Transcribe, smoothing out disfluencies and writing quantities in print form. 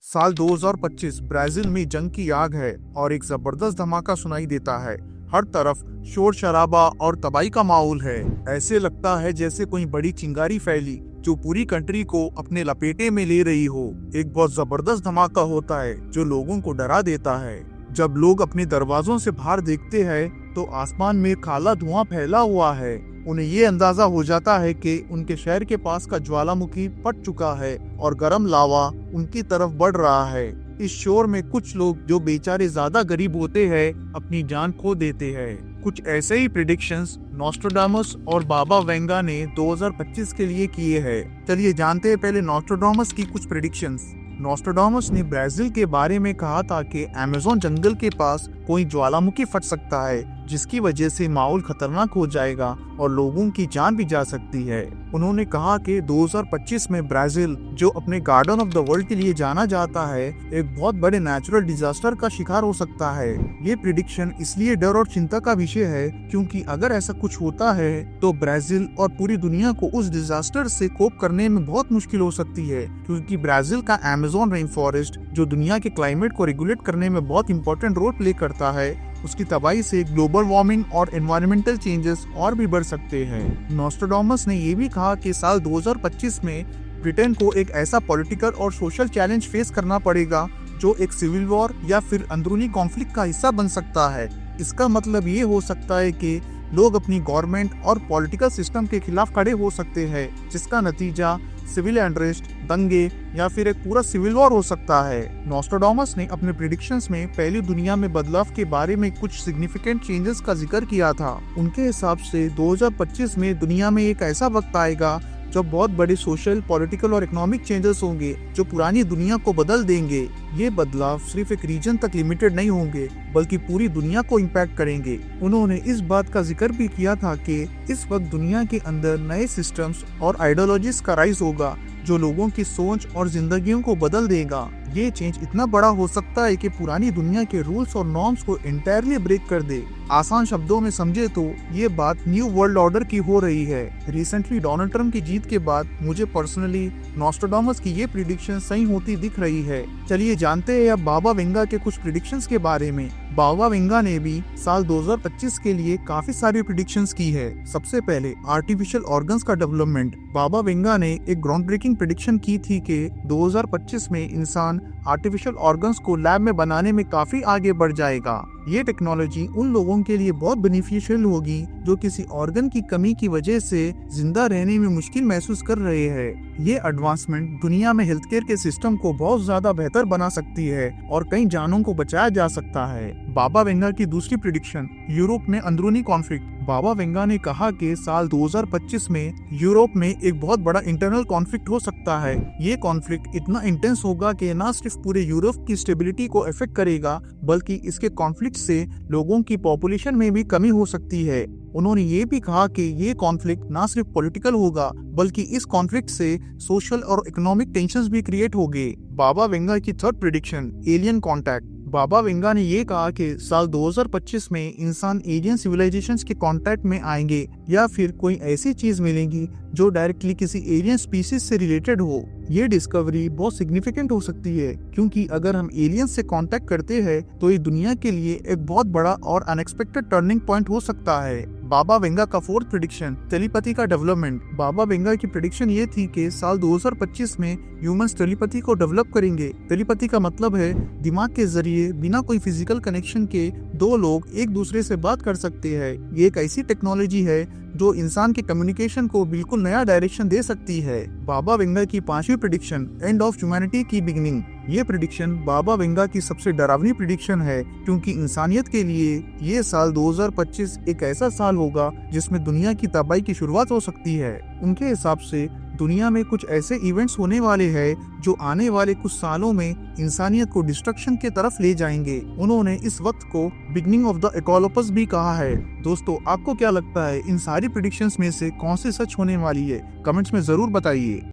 साल 2025 ब्राजील में जंग की आग है और एक जबरदस्त धमाका सुनाई देता है। हर तरफ शोर शराबा और तबाही का माहौल है। ऐसे लगता है जैसे कोई बड़ी चिंगारी फैली जो पूरी कंट्री को अपने लपेटे में ले रही हो। एक बहुत जबरदस्त धमाका होता है जो लोगों को डरा देता है। जब लोग अपने दरवाजों से बाहर देखते हैं तो आसमान में काला धुआं फैला हुआ है। उन्हें ये अंदाजा हो जाता है कि उनके शहर के पास का ज्वालामुखी फट चुका है और गर्म लावा उनकी तरफ बढ़ रहा है। इस शोर में कुछ लोग जो बेचारे ज्यादा गरीब होते हैं अपनी जान खो देते हैं। कुछ ऐसे ही प्रिडिक्शंस नॉस्ट्राडामस और बाबा वेंगा ने 2025 के लिए किए हैं। चलिए जानते हैं पहले नॉस्ट्राडामस की कुछ प्रिडिक्शंस। नॉस्ट्राडामस ने ब्राजील के बारे में कहा था कि अमेज़न जंगल के पास कोई ज्वालामुखी फट सकता है जिसकी वजह से माहौल खतरनाक हो जाएगा और लोगों की जान भी जा सकती है। उन्होंने कहा कि 2025 में ब्राजील, जो अपने गार्डन ऑफ द वर्ल्ड के लिए जाना जाता है, एक बहुत बड़े नेचुरल डिजास्टर का शिकार हो सकता है। ये प्रिडिक्शन इसलिए डर और चिंता का विषय है क्योंकि अगर ऐसा कुछ होता है तो ब्राजील और पूरी दुनिया को उस डिजास्टर से कोप करने में बहुत मुश्किल हो सकती है, क्योंकि ब्राजील का अमेज़न रेन फॉरेस्ट, जो दुनिया के क्लाइमेट को रेगुलेट करने में बहुत इंपॉर्टेंट रोल प्ले करता है, उसकी तबाही से ग्लोबल वार्मिंग और एनवायरमेंटल चेंजेस और भी बढ़ सकते हैं। नॉस्ट्राडामस ने यह भी कहा कि साल 2025 में ब्रिटेन को एक ऐसा पॉलिटिकल और सोशल चैलेंज फेस करना पड़ेगा जो एक सिविल वॉर या फिर अंदरूनी कॉन्फ्लिक्ट का हिस्सा बन सकता है। इसका मतलब ये हो सकता है कि लोग अपनी गवर्नमेंट और पॉलिटिकल सिस्टम के खिलाफ खड़े हो सकते हैं, जिसका नतीजा सिविल अनरेस्ट, दंगे या फिर एक पूरा सिविल वॉर हो सकता है। नॉस्ट्राडामस ने अपने प्रिडिक्शंस में पहली दुनिया में बदलाव के बारे में कुछ सिग्निफिकेंट चेंजेस का जिक्र किया था। उनके हिसाब से 2025 में दुनिया में एक ऐसा वक्त आएगा जब बहुत बड़े सोशल, पॉलिटिकल और इकोनॉमिक चेंजेस होंगे जो पुरानी दुनिया को बदल देंगे। ये बदलाव सिर्फ एक रीजन तक लिमिटेड नहीं होंगे बल्कि पूरी दुनिया को इम्पैक्ट करेंगे। उन्होंने इस बात का जिक्र भी किया था कि इस वक्त दुनिया के अंदर नए सिस्टम्स और आइडियोलॉजीज का राइज होगा जो लोगों की सोच और जिंदगियों को बदल देगा। ये चेंज इतना बड़ा हो सकता है कि पुरानी दुनिया के रूल्स और नॉर्म्स को इंटायरली ब्रेक कर दे। आसान शब्दों में समझे तो ये बात न्यू वर्ल्ड ऑर्डर की हो रही है। रिसेंटली डोनाल्ड ट्रम्प की जीत के बाद मुझे पर्सनली नॉस्ट्राडामस की ये प्रिडिक्शन सही होती दिख रही है। चलिए जानते हैं अब बाबा वेंगा के कुछ प्रिडिक्शंस के बारे में। बाबा वेंगा ने भी साल 2025 के लिए काफी सारी प्रिडिक्शंस की है। सबसे पहले आर्टिफिशियल ऑर्गन्स का डेवलपमेंट। बाबा वेंगा ने एक ग्राउंड ब्रेकिंग प्रिडिक्शन की थी कि 2025 में इंसान आर्टिफिशियल ऑर्गन्स को लैब में बनाने में काफी आगे बढ़ जाएगा। ये टेक्नोलॉजी उन लोगों के लिए बहुत बेनिफिशियल होगी जो किसी ऑर्गन की कमी की वजह से जिंदा रहने में मुश्किल महसूस कर रहे हैं। ये एडवांसमेंट दुनिया में हेल्थ केयर के सिस्टम को बहुत ज्यादा बेहतर बना सकती है और कई जानों को बचाया जा सकता है। बाबा वेंगा की दूसरी प्रिडिक्शन, यूरोप में अंदरूनी कॉन्फ्लिक्ट। बाबा वेंगा ने कहा कि साल 2025 में यूरोप में एक बहुत बड़ा इंटरनल कॉन्फ्लिक्ट हो सकता है। ये कॉन्फ्लिक्ट इतना इंटेंस होगा कि न सिर्फ पूरे यूरोप की स्टेबिलिटी को अफेक्ट करेगा बल्कि इसके कॉन्फ्लिक्ट से लोगों की पॉपुलेशन में भी कमी हो सकती है। उन्होंने ये भी कहा कि ये कॉन्फ्लिक्ट न सिर्फ पॉलिटिकल होगा बल्कि इस कॉन्फ्लिक्ट से सोशल और इकोनॉमिक टेंशंस भी क्रिएट होंगे। बाबा वेंगा की थर्ड प्रेडिक्शन, एलियन कॉन्टैक्ट। बाबा वेंगा ने ये कहा कि साल 2025 में इंसान एलियन सिविलाइजेशंस के कांटेक्ट में आएंगे या फिर कोई ऐसी चीज मिलेगी जो डायरेक्टली किसी एलियन स्पीसीज से रिलेटेड हो। ये डिस्कवरी बहुत सिग्निफिकेंट हो सकती है क्योंकि अगर हम एलियन से कांटेक्ट करते हैं तो ये दुनिया के लिए एक बहुत बड़ा और अनएक्सपेक्टेड टर्निंग पॉइंट हो सकता है। बाबा वेंगा का फोर्थ प्रेडिक्शन, टेलीपैथी का डेवलपमेंट। बाबा वेंगा की प्रेडिक्शन ये थी कि साल 2025 में ह्यूमंस टेलीपैथी को डेवलप करेंगे। टेलीपैथी का मतलब है दिमाग के जरिए बिना कोई फिजिकल कनेक्शन के दो लोग एक दूसरे से बात कर सकते हैं। ये एक ऐसी टेक्नोलॉजी है जो इंसान के कम्युनिकेशन को बिल्कुल नया डायरेक्शन दे सकती है। बाबा वेंगा की पांचवी प्रेडिक्शन, एंड ऑफ ह्यूमैनिटी की बिगिनिंग। ये प्रेडिक्शन बाबा वेंगा की सबसे डरावनी प्रेडिक्शन है क्योंकि इंसानियत के लिए ये साल 2025 एक ऐसा साल होगा जिसमें दुनिया की तबाही की शुरुआत हो सकती है। उनके हिसाब से दुनिया में कुछ ऐसे इवेंट्स होने वाले हैं जो आने वाले कुछ सालों में इंसानियत को डिस्ट्रक्शन की तरफ ले जाएंगे। उन्होंने इस वक्त को बिगनिंग ऑफ द एकोलोपस भी कहा है। दोस्तों, आपको क्या लगता है इन सारी प्रेडिक्शंस में से कौन सी सच होने वाली है? कमेंट्स में जरूर बताइए।